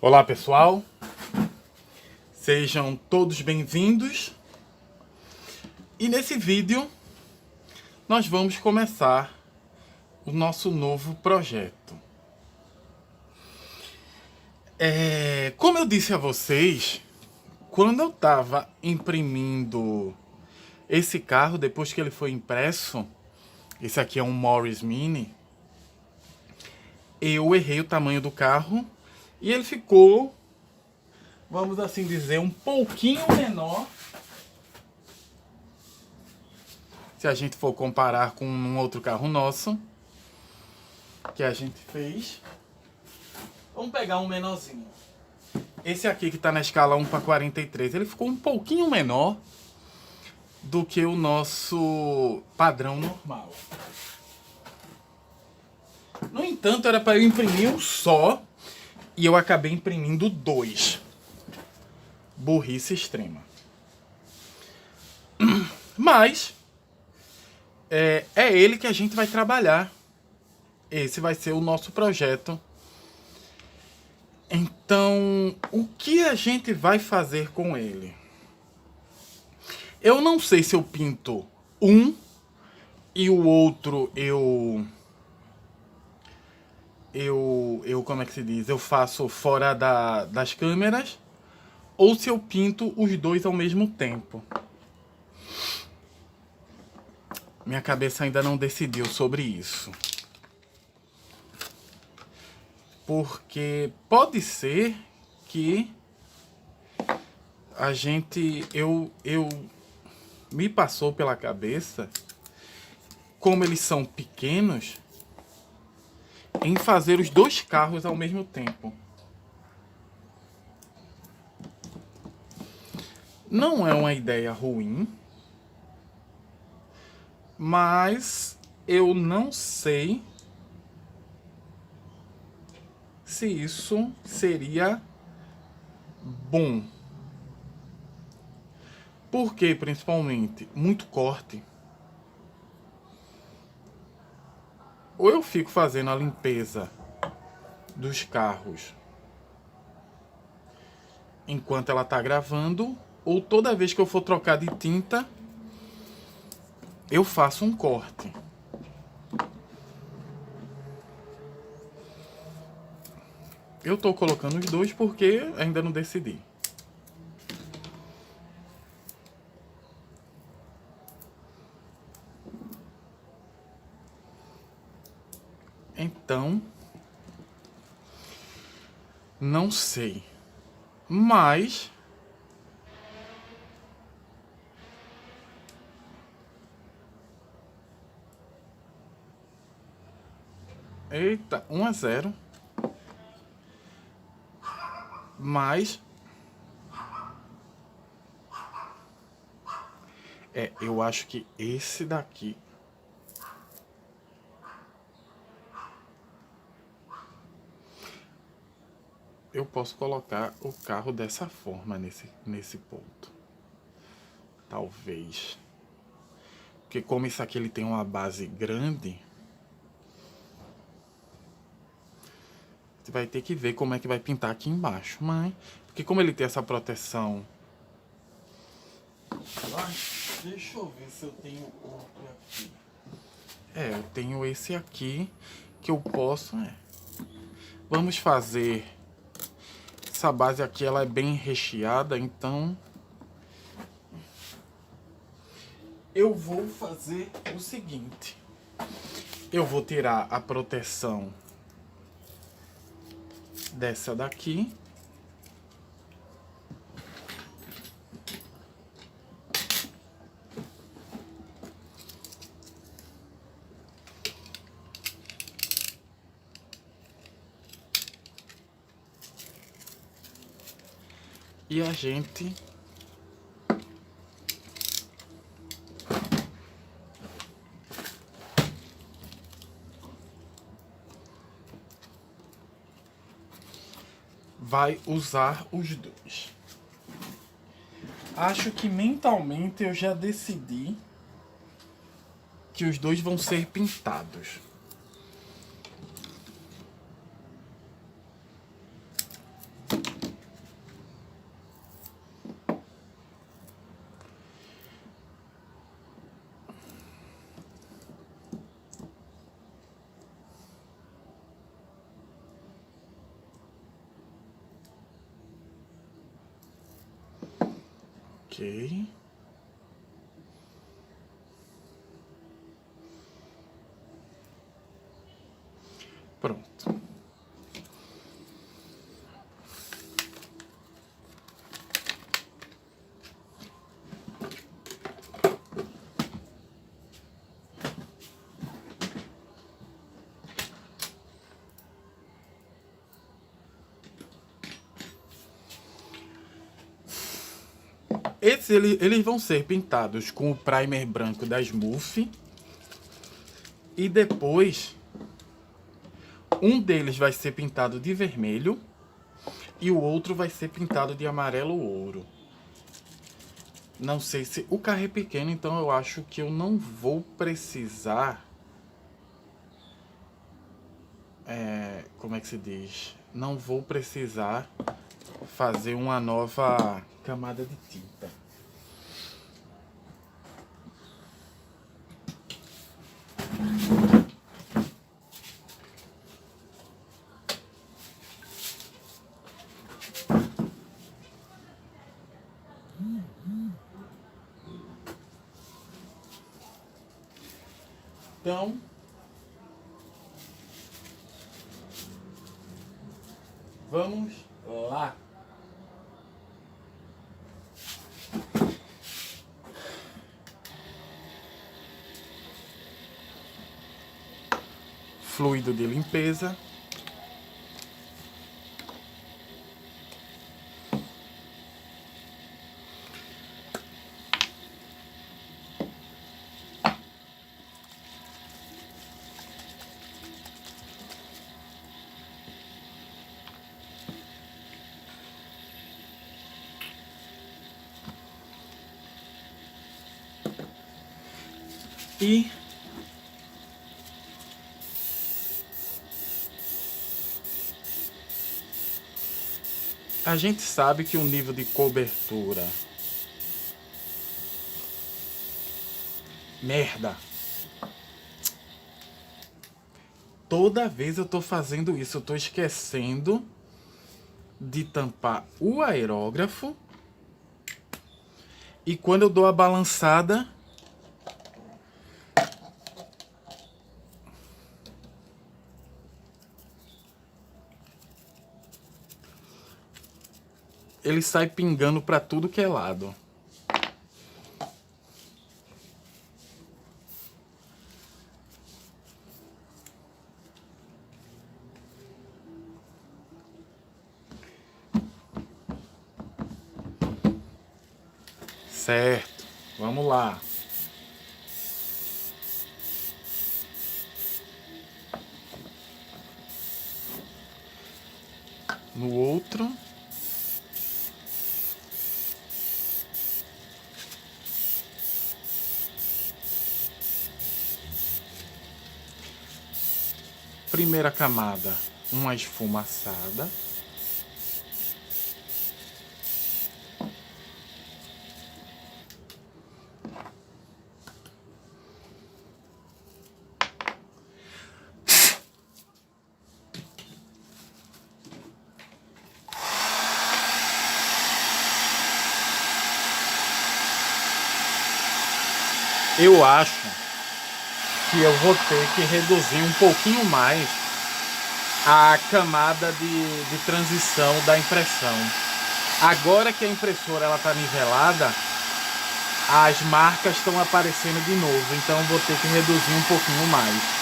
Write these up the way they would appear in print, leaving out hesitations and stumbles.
Olá pessoal, sejam todos bem-vindos e nesse vídeo nós vamos começar o nosso novo projeto. Como eu disse a vocês, quando eu estava imprimindo esse carro, depois que ele foi impresso, esse aqui é um Morris Mini, eu errei o tamanho do carro e ele ficou, vamos assim dizer, um pouquinho menor. Se a gente for comparar com um outro carro nosso que a gente fez. Vamos pegar um menorzinho. Esse aqui que está na escala 1:43, ele ficou um pouquinho menor do que o nosso padrão normal. No entanto, era para eu imprimir um só e eu acabei imprimindo dois. Burrice extrema. Mas é ele que a gente vai trabalhar. Esse vai ser o nosso projeto. Então, o que a gente vai fazer com ele? Eu não sei se eu pinto um e o outro como é que se diz? Eu faço fora das câmeras, ou se eu pinto os dois ao mesmo tempo. Minha cabeça ainda não decidiu sobre isso. Porque pode ser que a gente... me passou pela cabeça, como eles são pequenos, em fazer os dois carros ao mesmo tempo. Não é uma ideia ruim, mas eu não sei se isso seria bom. Porque, principalmente, muito corte. Ou eu fico fazendo a limpeza dos carros enquanto ela tá gravando, ou toda vez que eu for trocar de tinta, eu faço um corte. Eu tô colocando os dois porque ainda não decidi. Então, não sei. Mas eita, 1-0. Mas eu acho que esse daqui eu posso colocar o carro dessa forma nesse ponto. Talvez. Porque como isso aqui ele tem uma base grande, você vai ter que ver como é que vai pintar aqui embaixo. Mas, porque como ele tem essa proteção... Deixa eu ver se eu tenho outro aqui. Eu tenho esse aqui que eu posso... Vamos fazer... Essa base aqui ela é bem recheada, então... Eu vou fazer o seguinte. Eu vou tirar a proteção dessa daqui. E a gente vai usar os dois. Acho que mentalmente eu já decidi que os dois vão ser pintados. Ok. Pronto. Esses eles vão ser pintados com o primer branco da Smurf. E depois, um deles vai ser pintado de vermelho e o outro vai ser pintado de amarelo ouro. Não sei se... O carro é pequeno, então eu acho que eu não vou precisar... como é que se diz? Não vou precisar fazer uma nova camada de tinta. Então, vamos lá. Fluido de limpeza. E a gente sabe que o nível de cobertura... Merda! Toda vez eu tô fazendo isso, eu tô esquecendo de tampar o aerógrafo. E quando eu dou a balançada, ele sai pingando pra tudo que é lado. Certo, vamos lá. No outro. Primeira camada, uma esfumaçada. Eu acho que eu vou ter que reduzir um pouquinho mais a camada de transição da impressão. Agora que a impressora está nivelada, as marcas estão aparecendo de novo, então vou ter que reduzir um pouquinho mais.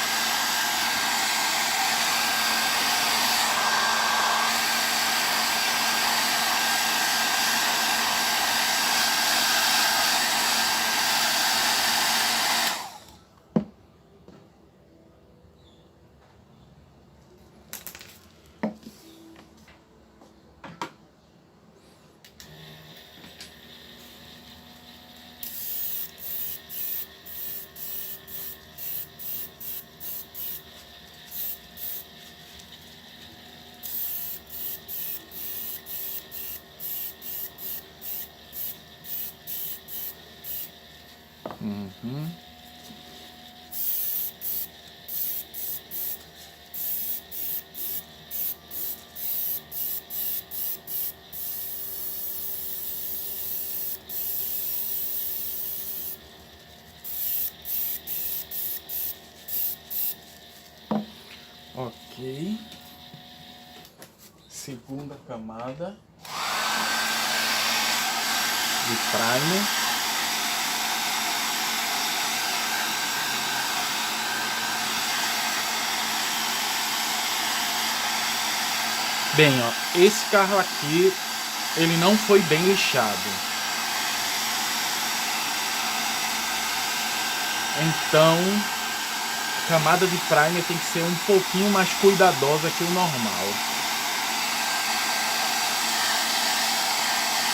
Ok. Segunda camada de primer. Bem, ó, esse carro aqui, ele não foi bem lixado. Então, a camada de primer tem que ser um pouquinho mais cuidadosa que o normal.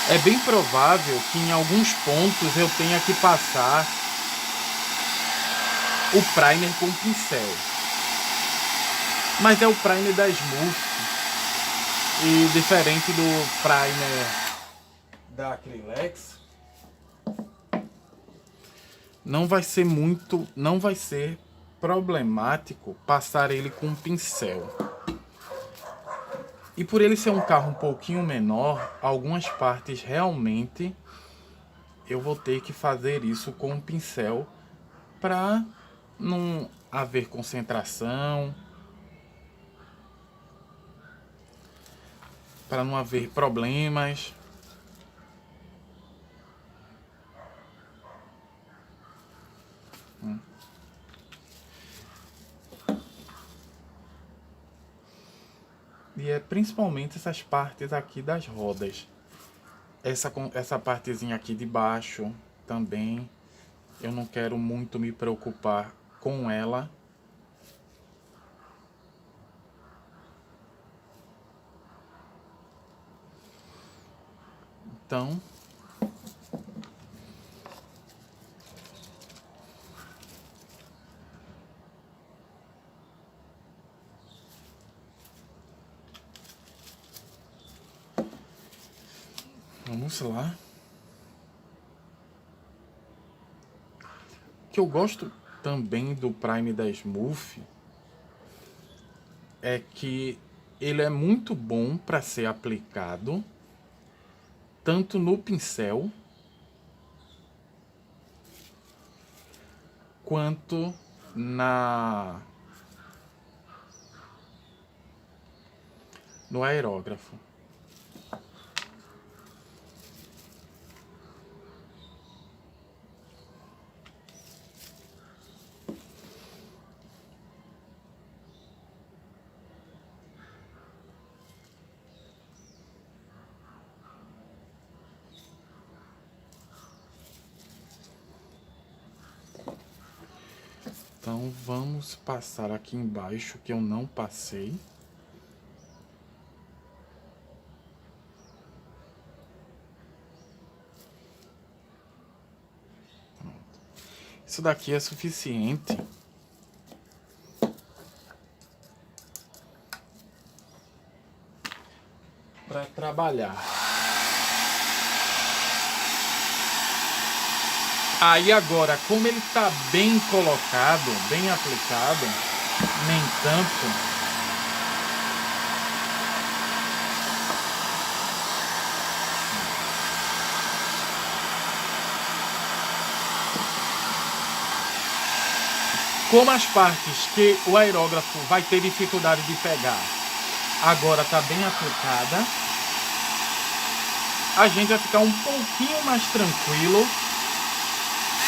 É bem provável que em alguns pontos eu tenha que passar o primer com pincel. Mas é o primer da Smurf. E diferente do primer da Acrylex, não vai ser problemático passar ele com um pincel. E por ele ser um carro um pouquinho menor, algumas partes realmente eu vou ter que fazer isso com um pincel para não haver concentração, para não haver problemas. E é principalmente essas partes aqui das rodas. Essa partezinha aqui de baixo também, eu não quero muito me preocupar com ela. Então, vamos lá. O que eu gosto também do primer da Smurf é que ele é muito bom para ser aplicado tanto no pincel quanto no aerógrafo. Então vamos passar aqui embaixo que eu não passei. Pronto. Isso daqui é suficiente para trabalhar. Aí agora, como ele está bem colocado, bem aplicado, nem tanto. Como as partes que o aerógrafo vai ter dificuldade de pegar, agora está bem aplicada, a gente vai ficar um pouquinho mais tranquilo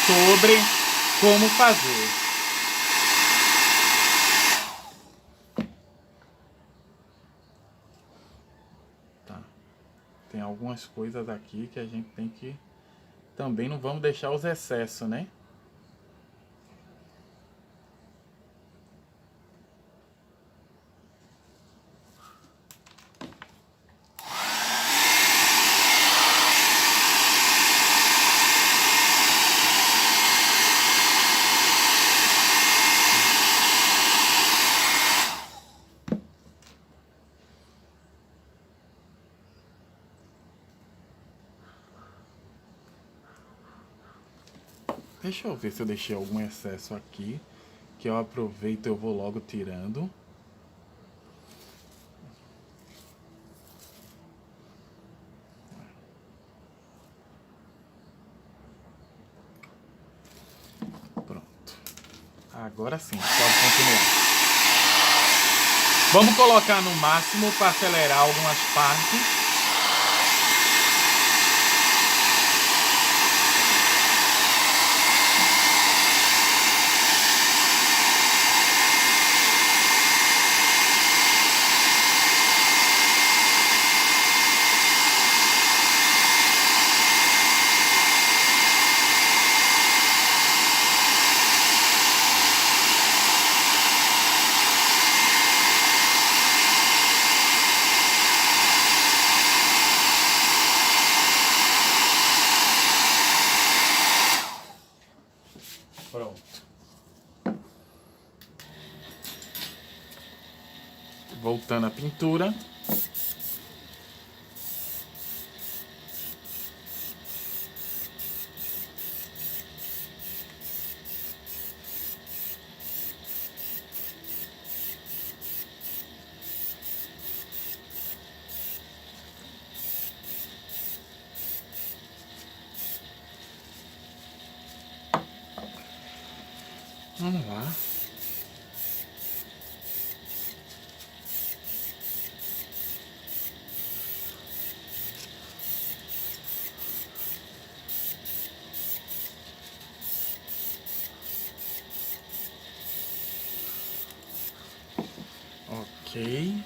sobre como fazer. Tá. Tem algumas coisas aqui que a gente tem que... Também não vamos deixar os excessos, né? Deixa eu ver se eu deixei algum excesso aqui, que eu aproveito e eu vou logo tirando. Pronto. Agora sim, pode continuar. Vamos colocar no máximo para acelerar algumas partes. Pronto. Voltando à pintura. Vamos lá. Ok.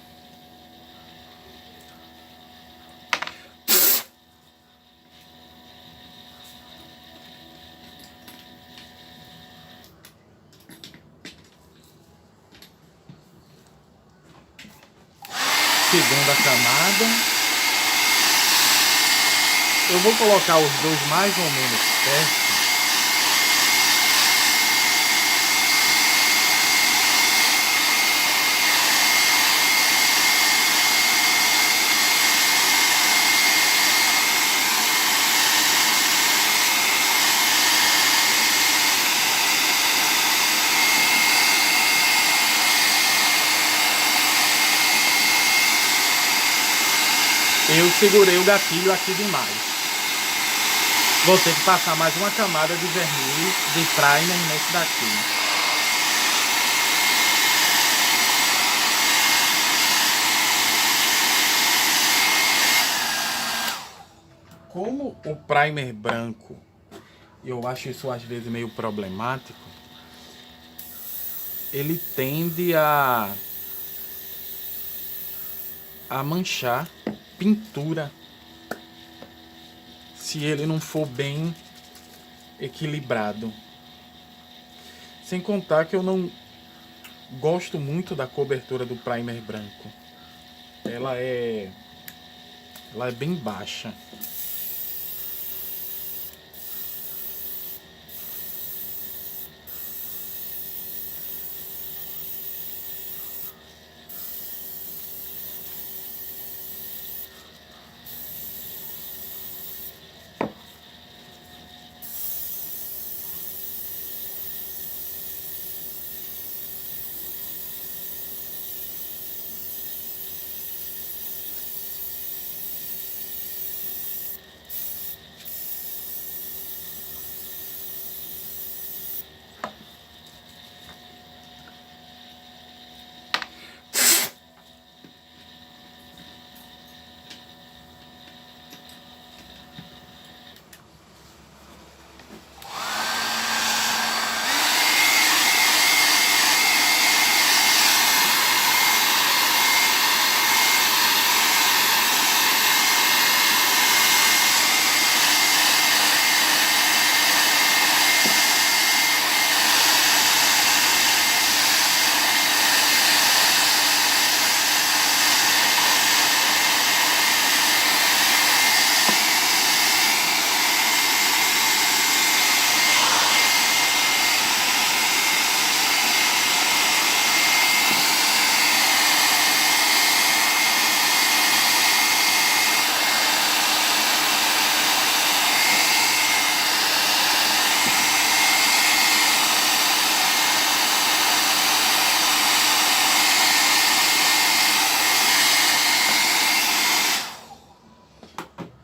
Segunda camada. Eu vou colocar os dois mais ou menos perto. Eu segurei o gatilho aqui demais. Vou ter que passar mais uma camada de verniz, de primer nesse daqui. Como o primer branco, eu acho isso às vezes meio problemático, ele tende a manchar pintura se ele não for bem equilibrado. Sem contar que eu não gosto muito da cobertura do primer branco. Ela é bem baixa.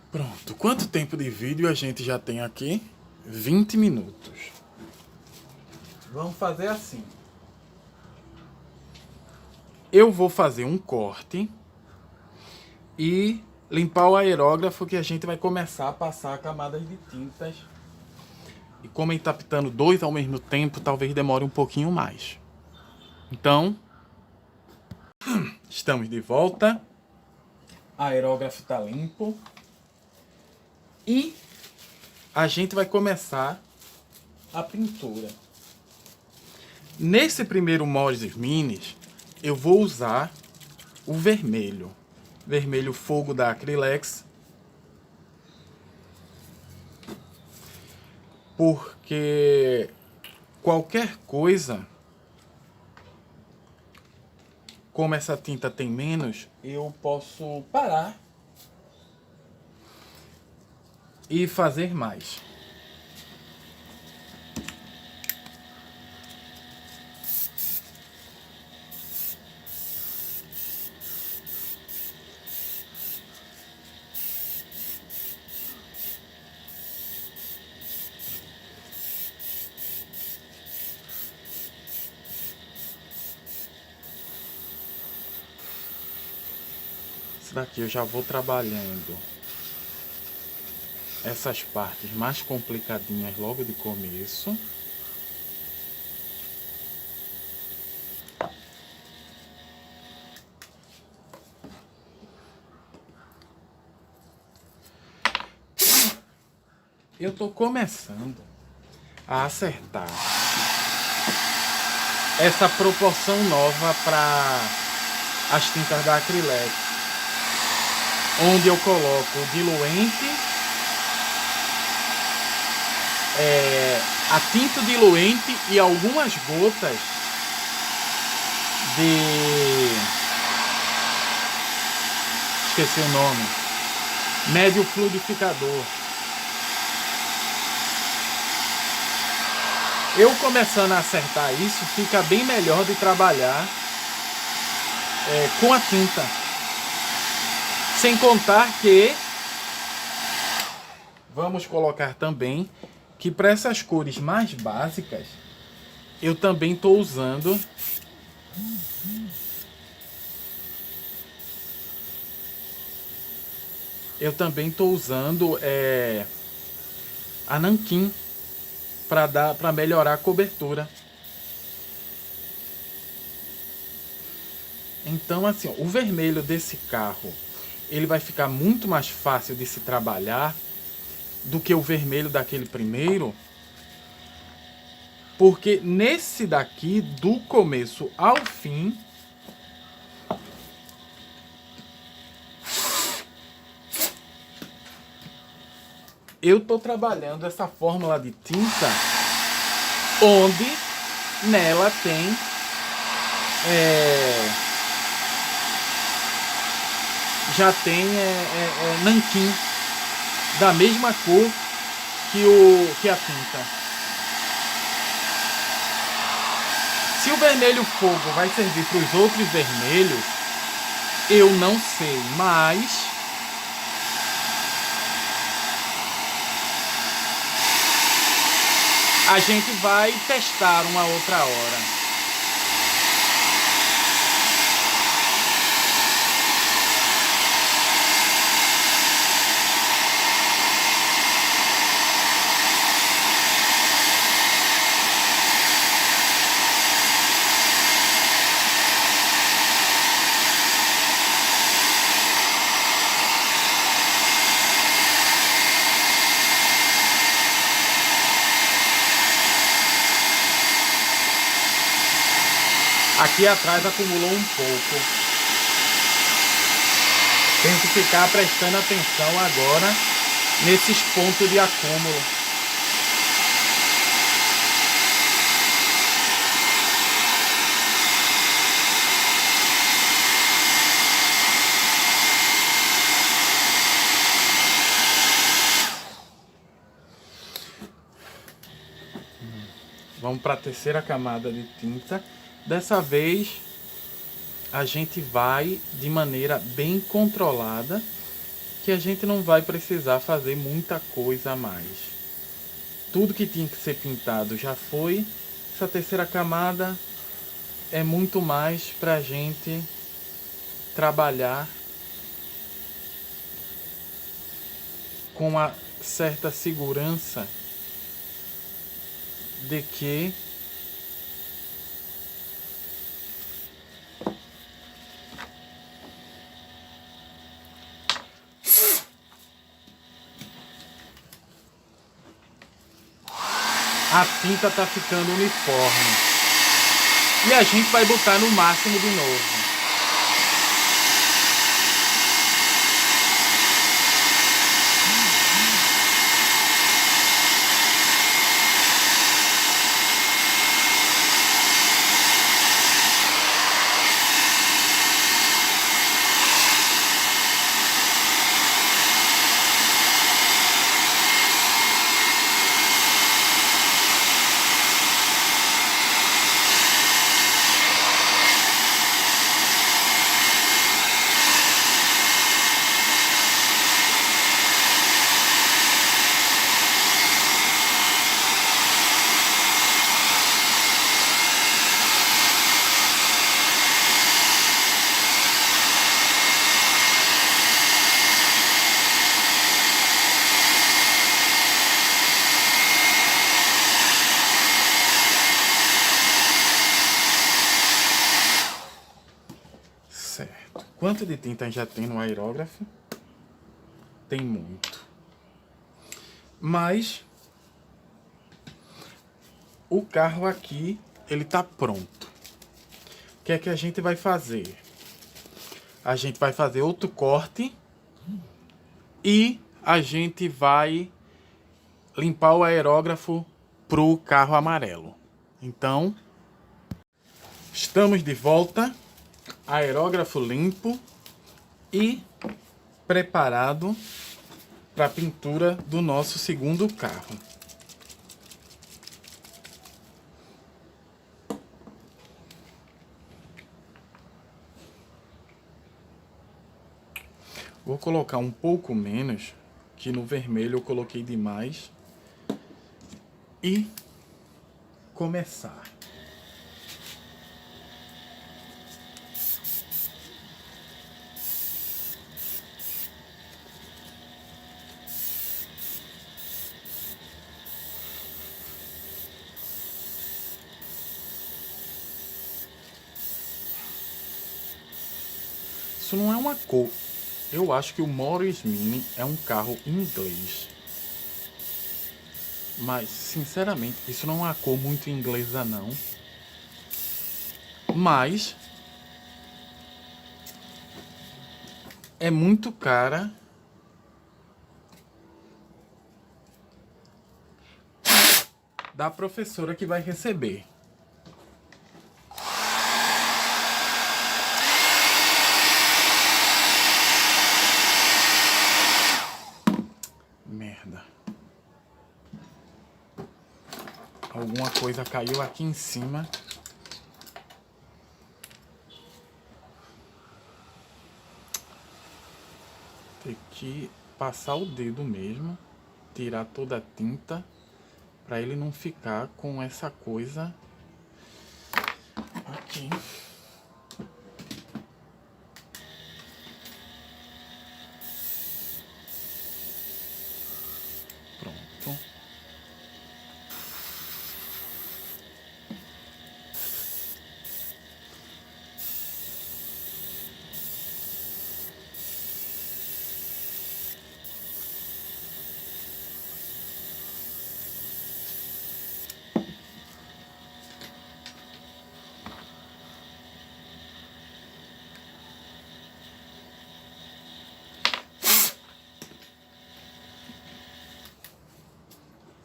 Pronto, quanto tempo de vídeo a gente já tem aqui? 20 minutos. Vamos fazer assim. eu vou fazer um corte e limpar o aerógrafo, que a gente vai começar a passar camadas de tintas. E como ele tá pintando 2 ao mesmo tempo, talvez demore um pouquinho mais. Então, estamos de volta. O aerógrafo tá limpo. E a gente vai começar a pintura. Nesse primeiro moldes minis, eu vou usar o vermelho. Vermelho fogo da Acrylex. Porque qualquer coisa, como essa tinta tem menos, eu posso parar e fazer mais. Isso daqui eu já vou trabalhando essas partes mais complicadinhas logo de começo. Eu tô começando a acertar essa proporção nova para as tintas da Acrylex, onde eu coloco o diluente, a tinta diluente e algumas gotas de... esqueci o nome. Médio fluidificador. Eu começando a acertar isso, fica bem melhor de trabalhar com a tinta. Sem contar que vamos colocar também que para essas cores mais básicas, eu também estou usando a nanquim para melhorar a cobertura. Então, assim, o vermelho desse carro, ele vai ficar muito mais fácil de se trabalhar do que o vermelho daquele primeiro, porque nesse daqui, do começo ao fim, eu tô trabalhando essa fórmula de tinta, onde nela tem já tem nanquim da mesma cor que a tinta. Se o vermelho fogo vai servir para os outros vermelhos, eu não sei, mas a gente vai testar uma outra hora. Aqui atrás acumulou um pouco. Tem que ficar prestando atenção agora nesses pontos de acúmulo. Vamos para a terceira camada de tinta. Dessa vez a gente vai de maneira bem controlada, que a gente não vai precisar fazer muita coisa a mais. Tudo que tinha que ser pintado já foi. Essa terceira camada é muito mais pra gente trabalhar com uma certa segurança de que a tinta tá ficando uniforme. E a gente vai botar no máximo de novo. Certo. Quanto de tinta já tem no aerógrafo? Tem muito. Mas o carro aqui, ele tá pronto. O que é que a gente vai fazer? A gente vai fazer outro corte e a gente vai limpar o aerógrafo pro carro amarelo. Então, estamos de volta, aerógrafo limpo e preparado para a pintura do nosso segundo carro. Vou colocar um pouco menos, que no vermelho eu coloquei demais. E começar. Isso não é uma cor. Eu acho que o Morris Mini é um carro inglês. Mas, sinceramente, isso não é uma cor muito inglesa, não. Mas é muito cara. Da professora que vai receber. Merda. Alguma coisa caiu aqui em cima. Tem que passar o dedo mesmo. Tirar toda a tinta. Pra ele não ficar com essa coisa aqui. Pronto.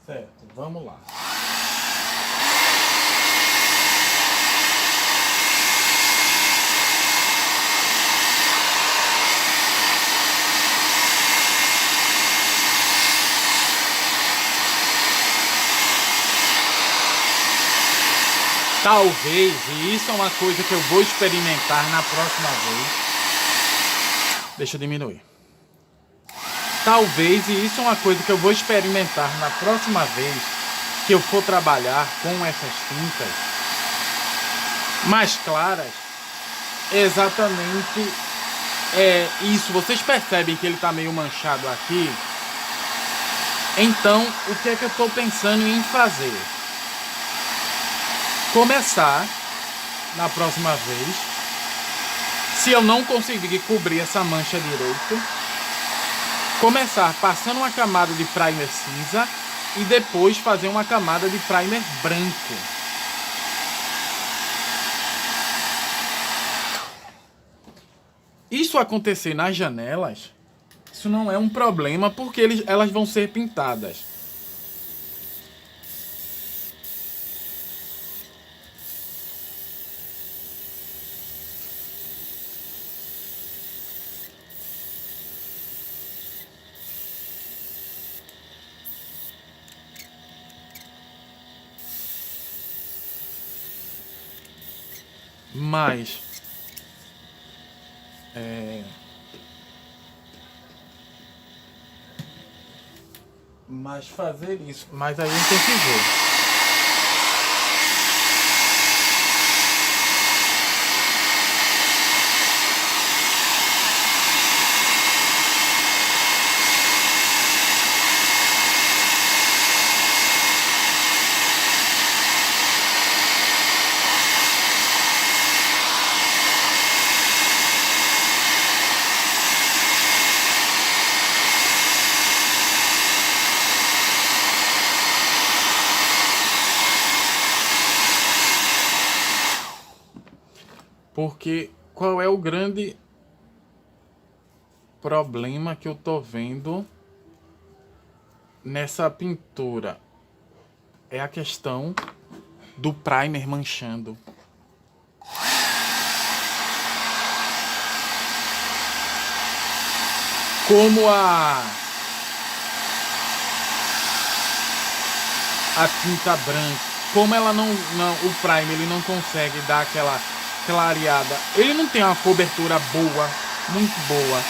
Certo, vamos lá. Talvez, e isso é uma coisa que eu vou experimentar na próxima vez. Deixa eu diminuir. Talvez, e isso é uma coisa que eu vou experimentar na próxima vez que eu for trabalhar com essas tintas. mais claras, exatamente isso. Vocês percebem que ele tá meio manchado aqui? Então, o que é que eu tô pensando em fazer? Começar, na próxima vez, se eu não conseguir cobrir essa mancha direito, começar passando uma camada de primer cinza e depois fazer uma camada de primer branco. Isso acontecer nas janelas, isso não é um problema, porque elas vão ser pintadas. Mas fazer isso, mas aí a gente tem que ver. Porque qual é o grande problema que eu tô vendo nessa pintura? É a questão do primer manchando. Como a tinta branca, como ela não o primer ele não consegue dar aquela clareada, ele não tem uma cobertura boa, muito boa.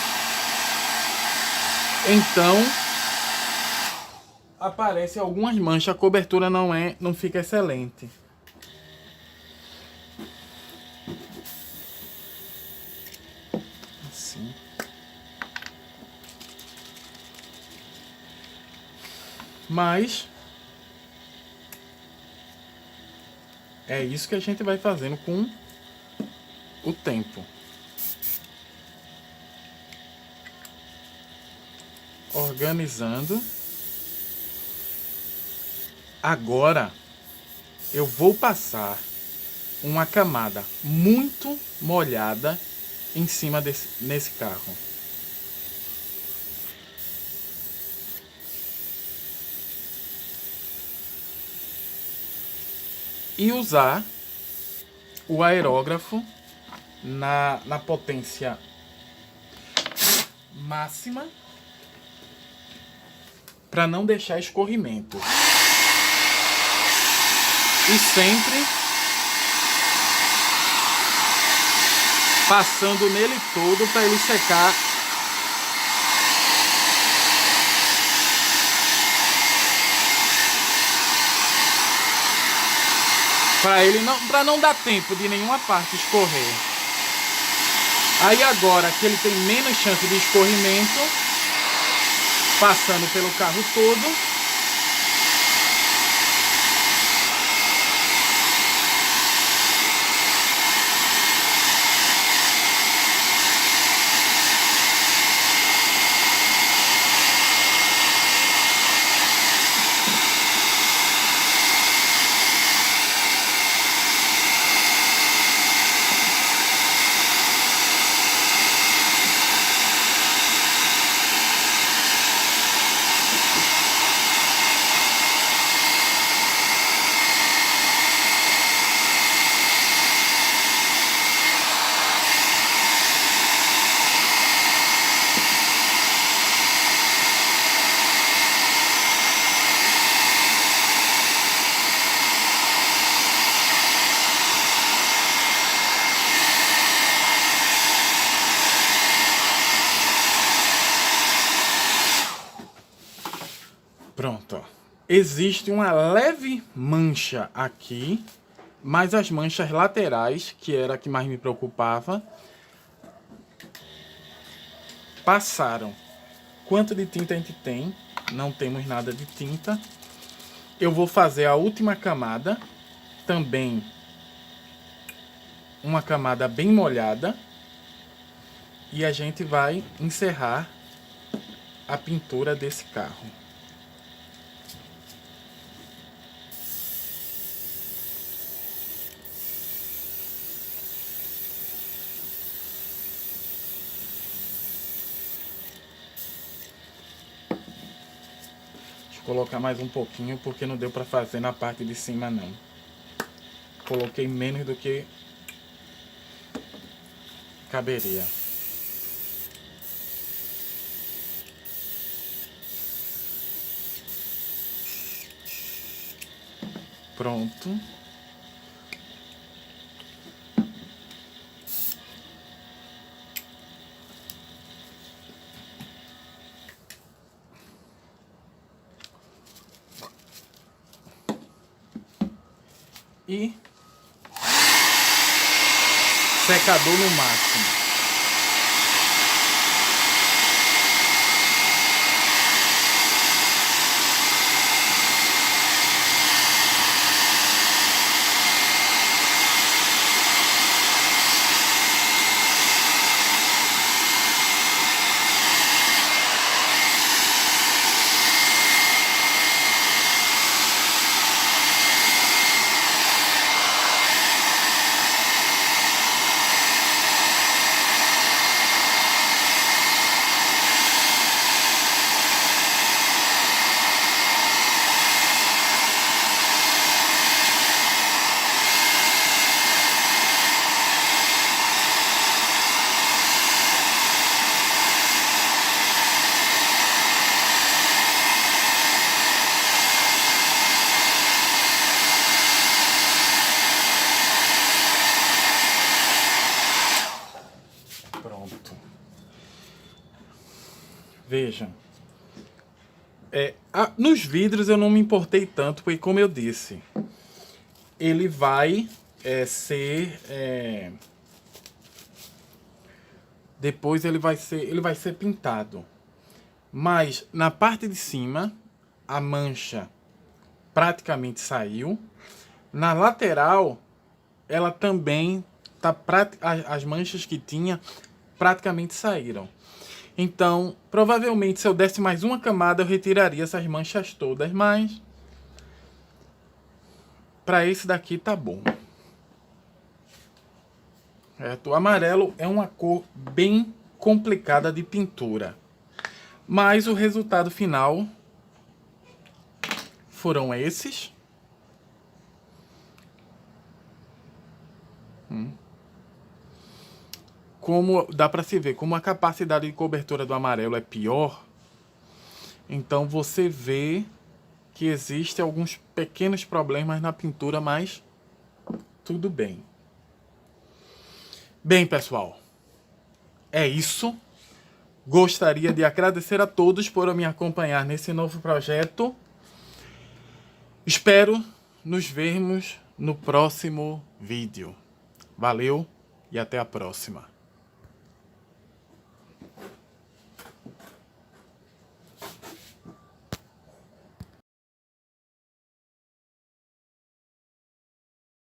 Então aparece algumas manchas, a cobertura não fica excelente. Assim. Mas é isso que a gente vai fazendo com o tempo. Organizando. Agora eu vou passar uma camada muito molhada em cima nesse carro. E usar o aerógrafo na potência máxima para não deixar escorrimento. E sempre passando nele todo para ele secar. Para não dar tempo de nenhuma parte escorrer. Aí agora que ele tem menos chance de escorrimento, passando pelo carro todo. Pronto, ó. Existe uma leve mancha aqui Mas as manchas laterais, que era a que mais me preocupava, passaram. Quanto de tinta a gente tem? Não temos nada de tinta. Eu vou fazer a última camada, também uma camada bem molhada, e a gente vai encerrar a pintura desse carro. Colocar mais um pouquinho porque não deu para fazer na parte de cima não. Coloquei menos do que caberia. Pronto. E secador no máximo. Pronto. Vejam. Nos vidros eu não me importei tanto, porque como eu disse, ele vai ser... depois ele vai ser pintado. Mas na parte de cima, a mancha praticamente saiu. Na lateral, ela também as manchas que tinha praticamente saíram. Então, provavelmente, se eu desse mais uma camada, eu retiraria essas manchas todas, mas para esse daqui tá bom. O amarelo é uma cor bem complicada de pintura, mas o resultado final foram esses. Como dá para se ver, como a capacidade de cobertura do amarelo é pior, então você vê que existem alguns pequenos problemas na pintura, mas tudo bem. Bem, pessoal, é isso. Gostaria de agradecer a todos por me acompanhar nesse novo projeto. Espero nos vermos no próximo vídeo. Valeu e até a próxima.